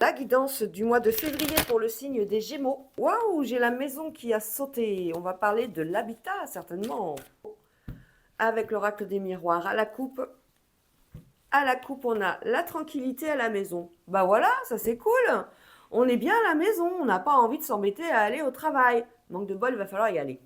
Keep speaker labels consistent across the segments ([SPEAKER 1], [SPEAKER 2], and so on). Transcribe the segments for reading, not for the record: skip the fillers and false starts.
[SPEAKER 1] La guidance du mois de février pour le signe des Gémeaux. Waouh, j'ai la maison qui a sauté. On va parler de l'habitat, certainement. Avec l'oracle des miroirs à la coupe. À la coupe, on a la tranquillité à la maison. Bah voilà, ça c'est cool. On est bien à la maison, on n'a pas envie de s'embêter à aller au travail. Manque de bol, il va falloir y aller.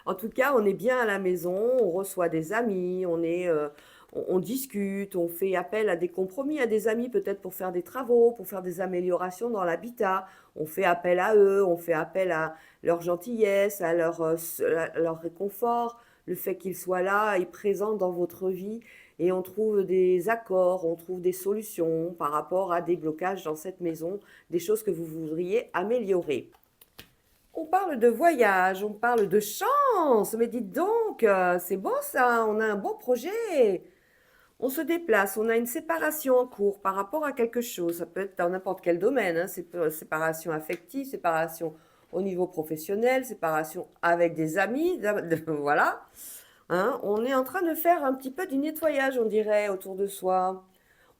[SPEAKER 1] En tout cas, on est bien à la maison, on reçoit des amis, on discute, on fait appel à des compromis, à des amis peut-être pour faire des travaux, pour faire des améliorations dans l'habitat. On fait appel à eux, on fait appel à leur gentillesse, à leur réconfort, le fait qu'ils soient là et présents dans votre vie. Et on trouve des accords, on trouve des solutions par rapport à des blocages dans cette maison, des choses que vous voudriez améliorer. On parle de voyage, on parle de chance, mais dites donc, c'est beau ça, on a un beau projet. On se déplace, on a une séparation en cours par rapport à quelque chose. Ça peut être dans n'importe quel domaine, hein, séparation affective, séparation au niveau professionnel, séparation avec des amis, voilà. Hein, on est en train de faire un petit peu du nettoyage, on dirait, autour de soi.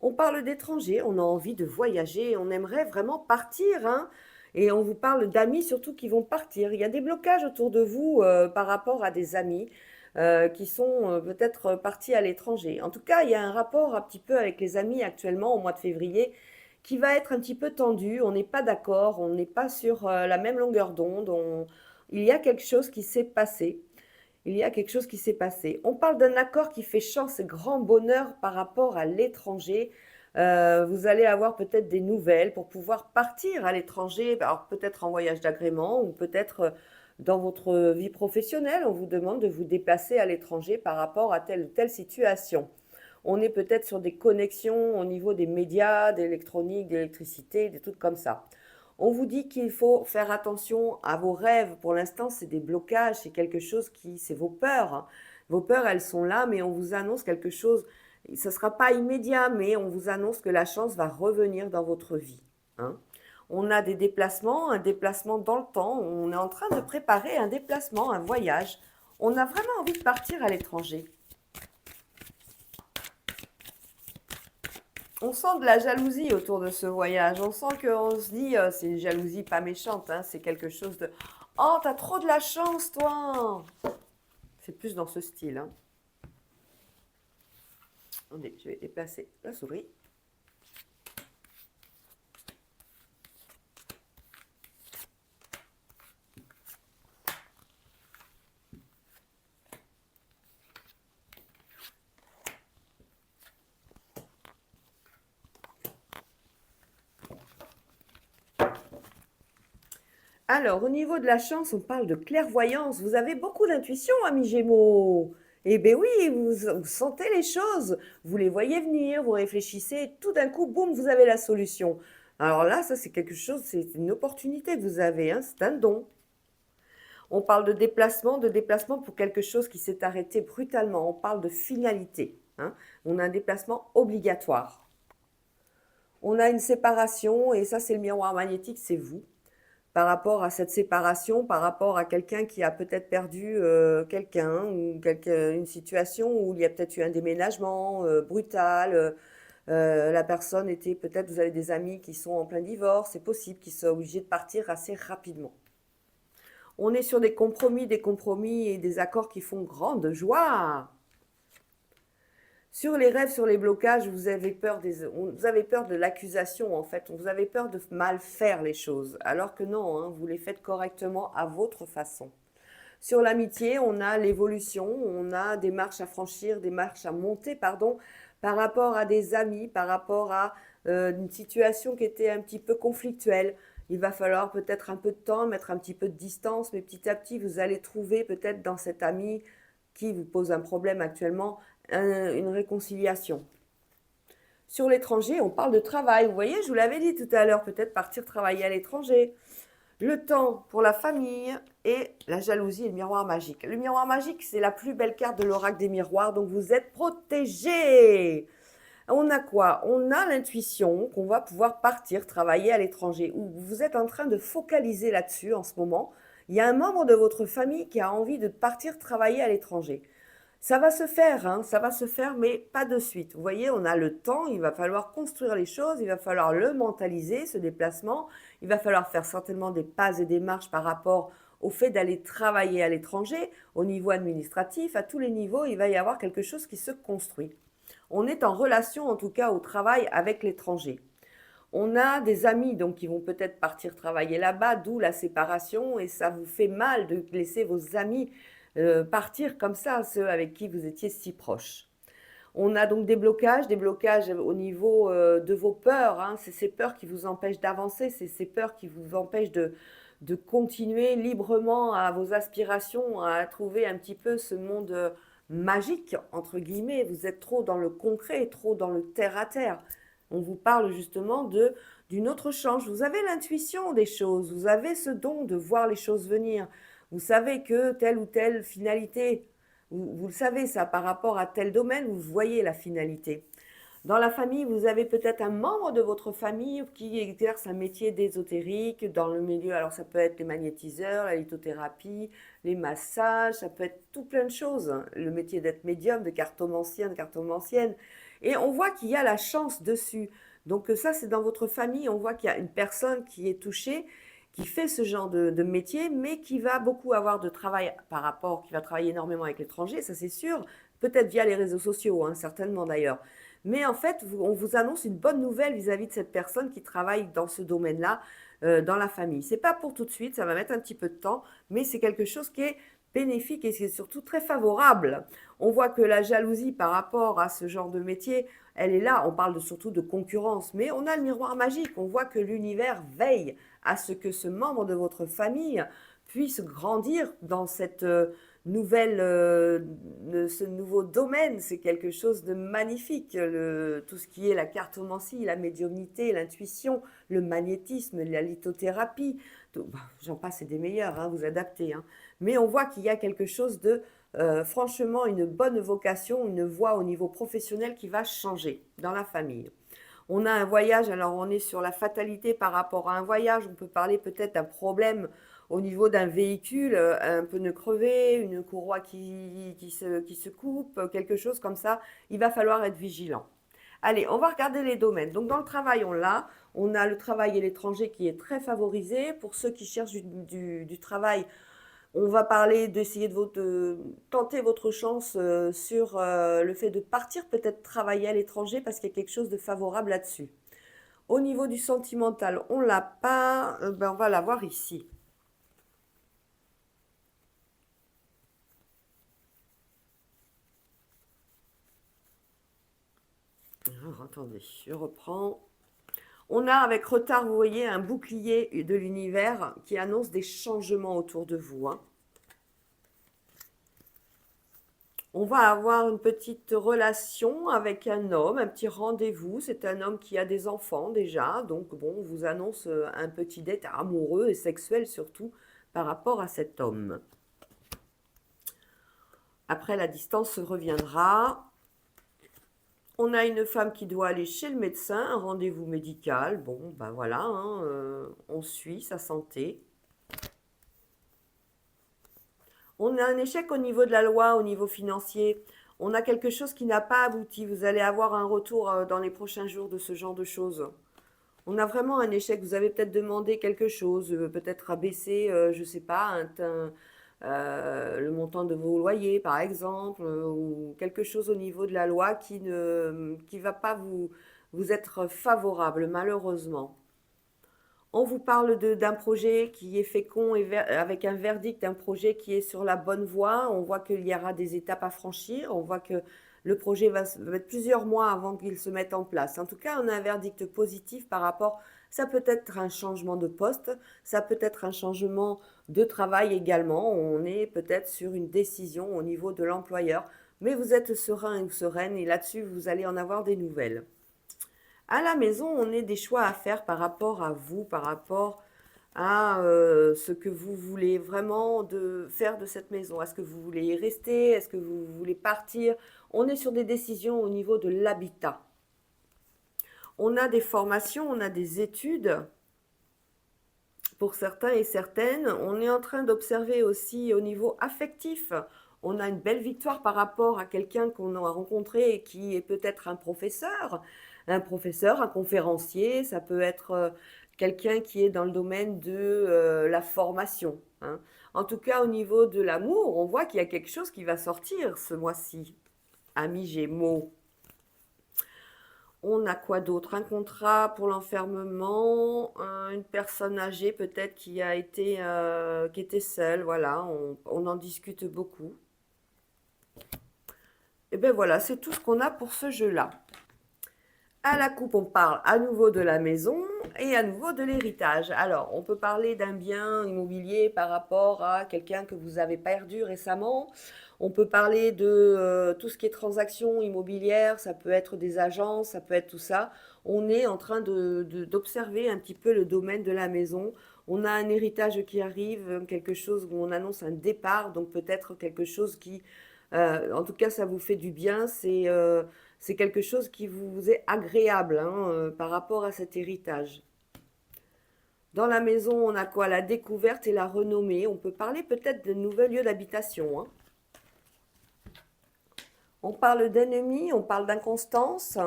[SPEAKER 1] On parle d'étrangers, on a envie de voyager, on aimerait vraiment partir, hein. Et on vous parle d'amis surtout qui vont partir. Il y a des blocages autour de vous par rapport à des amis qui sont peut-être partis à l'étranger. En tout cas, il y a un rapport un petit peu avec les amis actuellement au mois de février qui va être un petit peu tendu. On n'est pas d'accord, on n'est pas sur la même longueur d'onde. Il y a quelque chose qui s'est passé. Il y a quelque chose qui s'est passé. On parle d'un accord qui fait chance et grand bonheur par rapport à l'étranger. Vous allez avoir peut-être des nouvelles pour pouvoir partir à l'étranger, alors peut-être en voyage d'agrément ou peut-être dans votre vie professionnelle. On vous demande de vous déplacer à l'étranger par rapport à telle ou telle situation. On est peut-être sur des connexions au niveau des médias, d'électronique, d'électricité, des trucs comme ça. On vous dit qu'il faut faire attention à vos rêves. Pour l'instant, c'est des blocages, c'est quelque chose c'est vos peurs. Vos peurs, elles sont là, mais on vous annonce quelque chose. Ce ne sera pas immédiat, mais on vous annonce que la chance va revenir dans votre vie. Hein. On a des déplacements, un déplacement dans le temps. On est en train de préparer un déplacement, un voyage. On a vraiment envie de partir à l'étranger. On sent de la jalousie autour de ce voyage. On sent qu'on se dit, c'est une jalousie pas méchante, hein, c'est quelque chose de oh, t'as trop de la chance, toi. C'est plus dans ce style. Hein. Attendez, je vais déplacer la souris. Alors, au niveau de la chance, on parle de clairvoyance. Vous avez beaucoup d'intuition, ami Gémeaux. Eh bien oui, vous sentez les choses, vous les voyez venir, vous réfléchissez, et tout d'un coup, boum, vous avez la solution. Alors là, ça c'est quelque chose, c'est une opportunité que vous avez, hein, c'est un don. On parle de déplacement pour quelque chose qui s'est arrêté brutalement. On parle de finalité. Hein. On a un déplacement obligatoire. On a une séparation, et ça c'est le miroir magnétique, c'est vous. Par rapport à cette séparation, par rapport à quelqu'un qui a peut-être perdu quelqu'un, ou une situation où il y a peut-être eu un déménagement brutal. La personne était peut-être, vous avez des amis qui sont en plein divorce, c'est possible qu'ils soient obligés de partir assez rapidement. On est sur des compromis et des accords qui font grande joie. Sur les rêves, sur les blocages, vous avez peur de l'accusation en fait. Vous avez peur de mal faire les choses, alors que non, hein, vous les faites correctement à votre façon. Sur l'amitié, on a l'évolution, on a des marches à franchir, des marches à monter, pardon, par rapport à des amis, par rapport à une situation qui était un petit peu conflictuelle. Il va falloir peut-être un peu de temps, mettre un petit peu de distance, mais petit à petit, vous allez trouver peut-être dans cet ami qui vous pose un problème actuellement, une réconciliation. Sur l'étranger, on parle de travail. Vous voyez, je vous l'avais dit tout à l'heure, peut-être partir travailler à l'étranger. Le temps pour la famille et la jalousie et le miroir magique. Le miroir magique, c'est la plus belle carte de l'oracle des miroirs, donc vous êtes protégés. On a quoi? On a l'intuition qu'on va pouvoir partir travailler à l'étranger, ou vous êtes en train de focaliser là-dessus en ce moment. Il y a un membre de votre famille qui a envie de partir travailler à l'étranger. Ça va se faire, hein, ça va se faire, mais pas de suite. Vous voyez, on a le temps, il va falloir construire les choses, il va falloir le mentaliser, ce déplacement. Il va falloir faire certainement des pas et des marches par rapport au fait d'aller travailler à l'étranger, au niveau administratif, à tous les niveaux, il va y avoir quelque chose qui se construit. On est en relation, en tout cas au travail, avec l'étranger. On a des amis donc qui vont peut-être partir travailler là-bas, d'où la séparation, et ça vous fait mal de laisser vos amis partir comme ça, ceux avec qui vous étiez si proches. On a donc des blocages au niveau de vos peurs, hein. C'est ces peurs qui vous empêchent d'avancer, c'est ces peurs qui vous empêchent de continuer librement à vos aspirations, à trouver un petit peu ce monde magique, entre guillemets. Vous êtes trop dans le concret, trop dans le terre-à-terre. On vous parle justement d'une autre chance. Vous avez l'intuition des choses, vous avez ce don de voir les choses venir. Vous savez que telle ou telle finalité, vous le savez ça, par rapport à tel domaine, vous voyez la finalité. Dans la famille, vous avez peut-être un membre de votre famille qui exerce un métier d'ésotérique dans le milieu. Alors ça peut être les magnétiseurs, la lithothérapie, les massages, ça peut être tout plein de choses. Le métier d'être médium, de cartomancienne. Et on voit qu'il y a la chance dessus. Donc ça, c'est dans votre famille, on voit qu'il y a une personne qui est touchée, qui fait ce genre de métier, mais qui va beaucoup avoir de travail par rapport, qui va travailler énormément avec l'étranger, ça c'est sûr, peut-être via les réseaux sociaux, hein, certainement d'ailleurs. Mais en fait, on vous annonce une bonne nouvelle vis-à-vis de cette personne qui travaille dans ce domaine-là, dans la famille. C'est pas pour tout de suite, ça va mettre un petit peu de temps, mais c'est quelque chose qui est bénéfique et c'est surtout très favorable. On voit que la jalousie par rapport à ce genre de métier, elle est là. On parle surtout de concurrence, mais on a le miroir magique. On voit que l'univers veille à ce que ce membre de votre famille puisse grandir dans cette ce nouveau domaine. C'est quelque chose de magnifique. Tout ce qui est la cartomancie, la médiumnité, l'intuition, le magnétisme, la lithothérapie, j'en passe et des meilleurs, hein, vous adaptez. Hein. Mais on voit qu'il y a quelque chose de franchement une bonne vocation, une voie au niveau professionnel qui va changer dans la famille. On a un voyage, alors on est sur la fatalité par rapport à un voyage, on peut parler peut-être d'un problème au niveau d'un véhicule, un pneu crevé, une courroie qui se coupe, quelque chose comme ça, il va falloir être vigilant. Allez, on va regarder les domaines. Donc dans le travail, on a le travail et l'étranger qui est très favorisé. Pour ceux qui cherchent du travail, on va parler d'essayer de tenter votre chance sur le fait de partir peut-être travailler à l'étranger parce qu'il y a quelque chose de favorable là-dessus. Au niveau du sentimental, on l'a pas, ben on va l'avoir ici. Alors, attendez, je reprends. On a avec retard, vous voyez, un bouclier de l'univers qui annonce des changements autour de vous. Hein. On va avoir une petite relation avec un homme, un petit rendez-vous. C'est un homme qui a des enfants déjà, donc bon, on vous annonce un petit date amoureux et sexuel surtout par rapport à cet homme. Après, la distance reviendra. On a une femme qui doit aller chez le médecin, un rendez-vous médical. Bon, ben voilà, hein, on suit sa santé. On a un échec au niveau de la loi, au niveau financier. On a quelque chose qui n'a pas abouti. Vous allez avoir un retour dans les prochains jours de ce genre de choses. On a vraiment un échec. Vous avez peut-être demandé quelque chose, peut-être abaisser, je ne sais pas, le montant de vos loyers, par exemple, ou quelque chose au niveau de la loi qui va pas vous être favorable, malheureusement. On vous parle d'un projet qui est fécond et avec un verdict d'un projet qui est sur la bonne voie. On voit qu'il y aura des étapes à franchir. On voit que le projet va mettre plusieurs mois avant qu'il se mette en place. En tout cas, on a un verdict positif par rapport. Ça peut être un changement de poste, ça peut être un changement de travail également. On est peut-être sur une décision au niveau de l'employeur. Mais vous êtes serein ou sereine et là-dessus, vous allez en avoir des nouvelles. À la maison, on a des choix à faire par rapport à vous, par rapport à ce que vous voulez vraiment faire de cette maison. Est-ce que vous voulez y rester? Est-ce que vous voulez partir? On est sur des décisions au niveau de l'habitat. On a des formations, on a des études pour certains et certaines. On est en train d'observer aussi au niveau affectif. On a une belle victoire par rapport à quelqu'un qu'on a rencontré et qui est peut-être un professeur, un conférencier, ça peut être quelqu'un qui est dans le domaine de la formation, hein. En tout cas, au niveau de l'amour, on voit qu'il y a quelque chose qui va sortir ce mois-ci, amis Gémeaux. On a quoi d'autre? Un contrat pour l'enfermement, une personne âgée peut-être qui était seule, voilà, on en discute beaucoup. Et bien voilà, c'est tout ce qu'on a pour ce jeu-là. À la coupe, on parle à nouveau de la maison et à nouveau de l'héritage. Alors, on peut parler d'un bien immobilier par rapport à quelqu'un que vous avez perdu récemment. On peut parler de tout ce qui est transactions immobilières, ça peut être des agences, ça peut être tout ça. On est en train d'observer un petit peu le domaine de la maison. On a un héritage qui arrive, quelque chose où on annonce un départ, donc peut-être quelque chose qui, en tout cas, ça vous fait du bien. C'est quelque chose qui vous est agréable, hein, par rapport à cet héritage. Dans la maison, on a quoi? La découverte et la renommée. On peut parler peut-être de nouveaux lieux d'habitation, hein. On parle d'ennemis, on parle d'inconstance,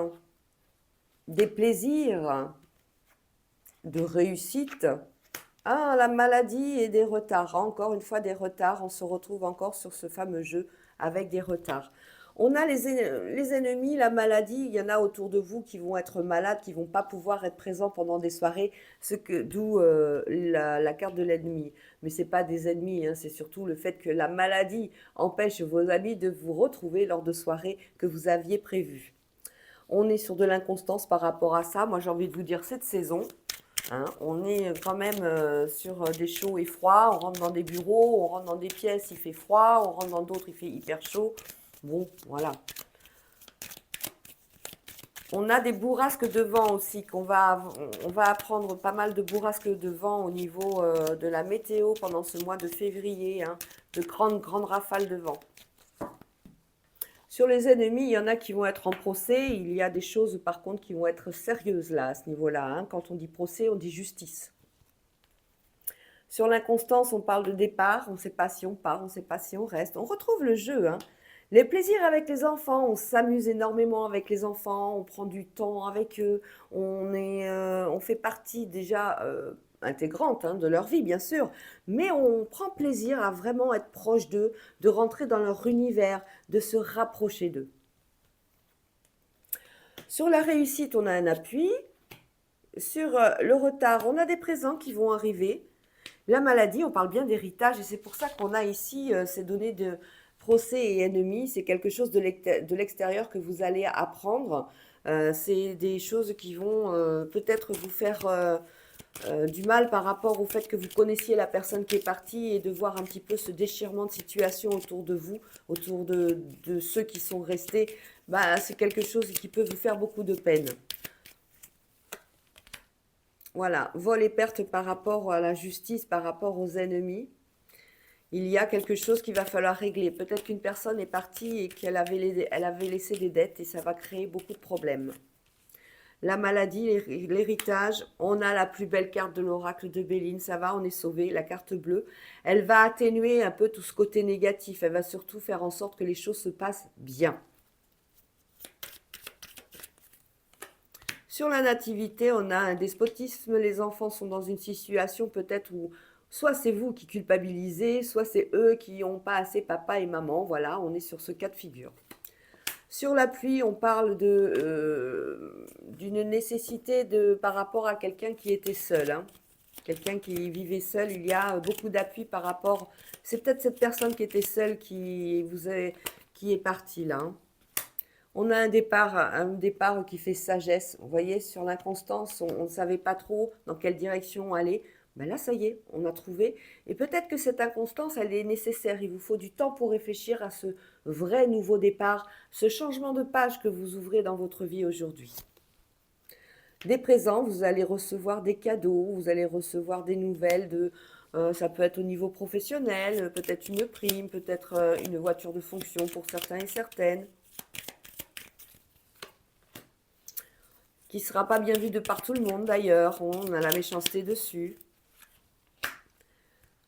[SPEAKER 1] des plaisirs, de réussite. Ah, la maladie et des retards. Encore une fois, des retards. On se retrouve encore sur ce fameux jeu avec des retards. On a les ennemis, la maladie. Il y en a autour de vous qui vont être malades, qui vont pas pouvoir être présents pendant des soirées, d'où la carte de l'ennemi. Mais c'est pas des ennemis, hein, c'est surtout le fait que la maladie empêche vos amis de vous retrouver lors de soirées que vous aviez prévues. On est sur de l'inconstance par rapport à ça. Moi, j'ai envie de vous dire cette saison. Hein, on est quand même sur des chauds et froids. On rentre dans des bureaux, on rentre dans des pièces, il fait froid. On rentre dans d'autres, il fait hyper chaud. Bon, voilà. On a des bourrasques de vent aussi, on va apprendre pas mal de bourrasques de vent au niveau de la météo pendant ce mois de février, hein, de grandes rafales de vent. Sur les ennemis, il y en a qui vont être en procès. Il y a des choses, par contre, qui vont être sérieuses là, à ce niveau-là, hein. Quand on dit procès, on dit justice. Sur l'inconstance, on parle de départ. On ne sait pas si on part, on ne sait pas si on reste. On retrouve le jeu, hein. Les plaisirs avec les enfants, on s'amuse énormément avec les enfants, on prend du temps avec eux, on fait partie déjà intégrante, hein, de leur vie, bien sûr, mais on prend plaisir à vraiment être proche d'eux, de rentrer dans leur univers, de se rapprocher d'eux. Sur la réussite, on a un appui. Sur le retard, on a des présents qui vont arriver. La maladie, on parle bien d'héritage et c'est pour ça qu'on a ici ces données de procès et ennemis. C'est quelque chose de l'extérieur que vous allez apprendre. C'est des choses qui vont peut-être vous faire du mal par rapport au fait que vous connaissiez la personne qui est partie et de voir un petit peu ce déchirement de situation autour de vous, autour de ceux qui sont restés. Bah, c'est quelque chose qui peut vous faire beaucoup de peine. Voilà, vol et perte par rapport à la justice, par rapport aux ennemis. Il y a quelque chose qu'il va falloir régler. Peut-être qu'une personne est partie et elle avait laissé des dettes et ça va créer beaucoup de problèmes. La maladie, l'héritage, on a la plus belle carte de l'oracle de Béline, ça va, on est sauvé, la carte bleue. Elle va atténuer un peu tout ce côté négatif, elle va surtout faire en sorte que les choses se passent bien. Sur la nativité, on a un despotisme, les enfants sont dans une situation peut-être où soit c'est vous qui culpabilisez, soit c'est eux qui n'ont pas assez papa et maman, voilà, on est sur ce cas de figure. Sur la pluie, on parle d'une nécessité par rapport à quelqu'un qui était seul, hein. Quelqu'un qui vivait seul, il y a beaucoup d'appui par rapport... C'est peut-être cette personne qui était seule qui est partie là, hein. On a un départ qui fait sagesse. Vous voyez, sur l'inconstance, on ne savait pas trop dans quelle direction aller. Ben là, ça y est, on a trouvé. Et peut-être que cette inconstance, elle est nécessaire. Il vous faut du temps pour réfléchir à ce vrai nouveau départ, ce changement de page que vous ouvrez dans votre vie aujourd'hui. Des présents, vous allez recevoir des cadeaux, vous allez recevoir des nouvelles ça peut être au niveau professionnel, peut-être une prime, peut-être une voiture de fonction pour certains et certaines, qui ne sera pas bien vue de par tout le monde d'ailleurs. On a la méchanceté dessus.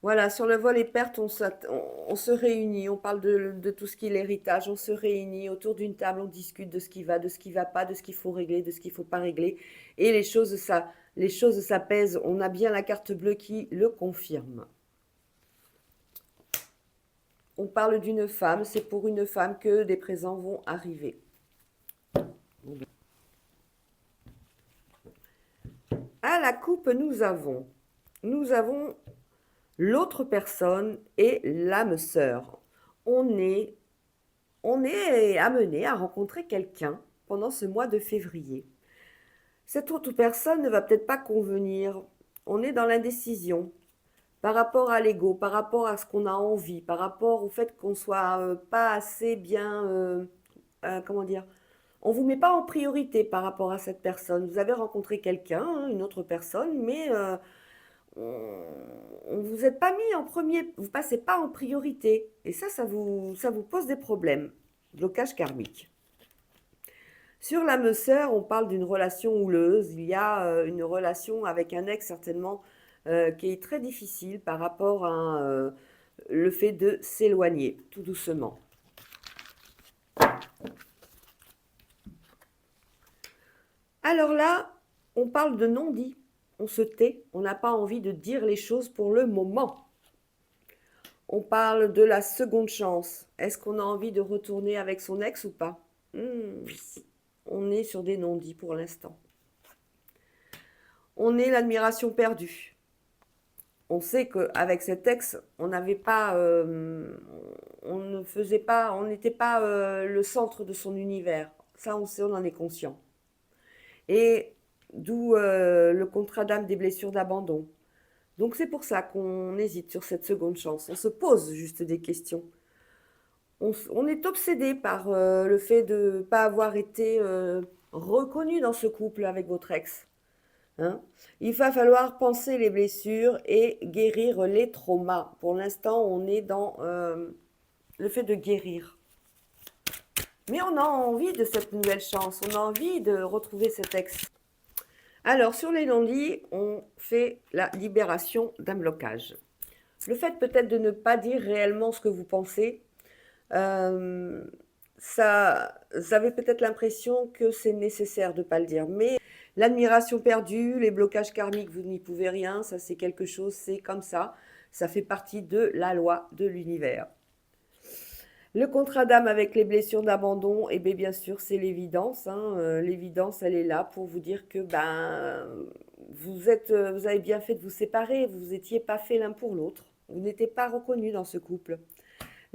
[SPEAKER 1] Voilà, sur le vol et perte, on se réunit, on parle de tout ce qui est l'héritage, on se réunit autour d'une table, on discute de ce qui va, de ce qui va pas, de ce qu'il faut régler, de ce qu'il faut pas régler. Et les choses s'apaisent. On a bien la carte bleue qui le confirme. On parle d'une femme, c'est pour une femme que des présents vont arriver. À la coupe, nous avons l'autre personne et l'âme sœur. On est, on est amené à rencontrer quelqu'un pendant ce mois de février. Cette autre personne ne va peut-être pas convenir. On est dans l'indécision par rapport à l'ego, par rapport à ce qu'on a envie, par rapport au fait qu'on soit pas assez bien, comment dire, on vous met pas en priorité par rapport à cette personne. Vous avez rencontré quelqu'un, hein, une autre personne, mais on vous êtes pas mis en premier, vous passez pas en priorité. Et ça vous pose des problèmes. Blocage karmique. Sur l'âme sœur, on parle d'une relation houleuse. Il y a une relation avec un ex certainement qui est très difficile par rapport à le fait de s'éloigner tout doucement. Alors là, on parle de non-dit. On se tait, on n'a pas envie de dire les choses pour le moment. On parle de la seconde chance. Est-ce qu'on a envie de retourner avec son ex ou pas? On est sur des non-dits pour l'instant. On est l'admiration perdue. On sait qu'avec cet ex, on n'avait pas, on ne faisait pas, on n'était pas le centre de son univers. Ça, on sait, on en est conscient. Et d'où le contrat d'âme des blessures d'abandon. Donc c'est pour ça qu'on hésite sur cette seconde chance. On se pose juste des questions. On est obsédé par le fait de ne pas avoir été reconnu dans ce couple avec votre ex. Hein. Il va falloir penser les blessures et guérir les traumas. Pour l'instant, on est dans le fait de guérir. Mais on a envie de cette nouvelle chance, on a envie de retrouver cet ex. Alors, sur les non-dits, on fait la libération d'un blocage. Le fait peut-être de ne pas dire réellement ce que vous pensez, ça, vous avez peut-être l'impression que c'est nécessaire de ne pas le dire. Mais l'admiration perdue, les blocages karmiques, vous n'y pouvez rien, ça c'est quelque chose, c'est comme ça. Ça fait partie de la loi de l'univers. Le contrat d'âme avec les blessures d'abandon, et bien sûr, c'est l'évidence. Hein. L'évidence, elle est là pour vous dire que vous avez bien fait de vous séparer. Vous n'étiez pas fait l'un pour l'autre. Vous n'étiez pas reconnu dans ce couple.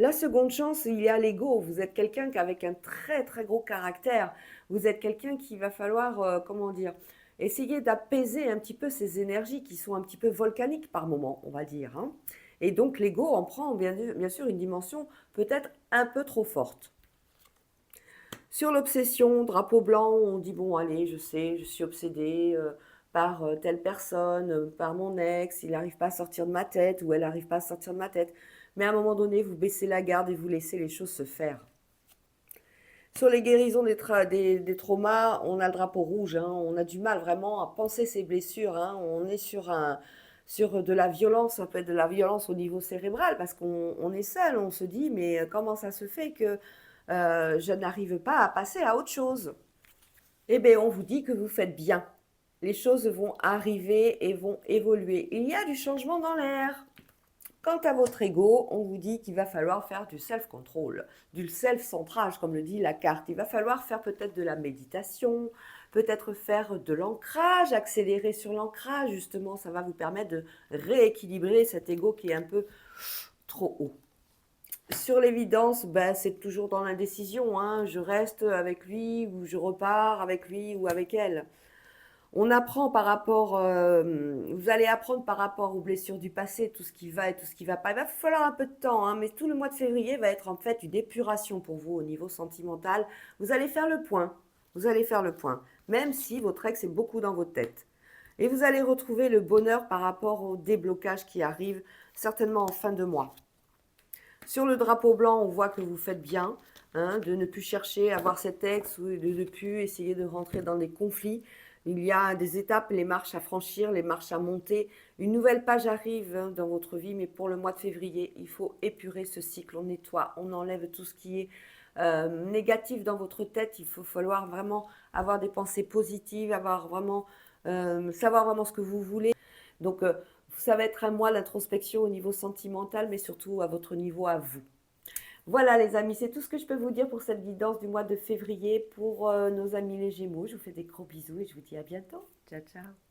[SPEAKER 1] La seconde chance, il y a l'ego. Vous êtes quelqu'un avec un très très gros caractère. Vous êtes quelqu'un qui va falloir, comment dire, essayer d'apaiser un petit peu ces énergies qui sont un petit peu volcaniques par moment, on va dire. Hein. Et donc l'ego en prend bien sûr une dimension peut-être un peu trop forte. Sur l'obsession, drapeau blanc, on dit bon allez, je sais, je suis obsédée par telle personne, par mon ex, il n'arrive pas à sortir de ma tête ou elle n'arrive pas à sortir de ma tête. Mais à un moment donné, vous baissez la garde et vous laissez les choses se faire. Sur les guérisons des traumas, on a le drapeau rouge, hein, on a du mal vraiment à penser ses blessures, hein, on est sur de la violence, ça peut être de la violence au niveau cérébral, parce qu'on est seul, on se dit, mais comment ça se fait que je n'arrive pas à passer à autre chose? Eh bien, on vous dit que vous faites bien. Les choses vont arriver et vont évoluer. Il y a du changement dans l'air. Quant à votre ego, on vous dit qu'il va falloir faire du self-control, du self-centrage, comme le dit la carte. Il va falloir faire peut-être de la méditation, peut-être faire de l'ancrage, accélérer sur l'ancrage, justement, ça va vous permettre de rééquilibrer cet ego qui est un peu trop haut. Sur l'évidence, c'est toujours dans l'indécision, hein. Je reste avec lui ou je repars avec lui ou avec elle. On apprend par rapport, vous allez apprendre par rapport aux blessures du passé, tout ce qui va et tout ce qui ne va pas. Il va falloir un peu de temps, hein, mais tout le mois de février va être en fait une épuration pour vous au niveau sentimental. Vous allez faire le point, vous allez faire le point, même si votre ex est beaucoup dans votre tête. Et vous allez retrouver le bonheur par rapport au déblocage qui arrive certainement en fin de mois. Sur le drapeau blanc, on voit que vous faites bien, hein, de ne plus chercher à avoir cet ex ou de ne plus essayer de rentrer dans des conflits. Il y a des étapes, les marches à franchir, les marches à monter. Une nouvelle page arrive dans votre vie, mais pour le mois de février, il faut épurer ce cycle. On nettoie, on enlève tout ce qui est négatif dans votre tête. Il faut falloir vraiment avoir des pensées positives, avoir vraiment, savoir vraiment ce que vous voulez. Donc, ça va être un mois d'introspection au niveau sentimental, mais surtout à votre niveau à vous. Voilà les amis, c'est tout ce que je peux vous dire pour cette guidance du mois de février pour nos amis les Gémeaux. Je vous fais des gros bisous et je vous dis à bientôt. Ciao, ciao.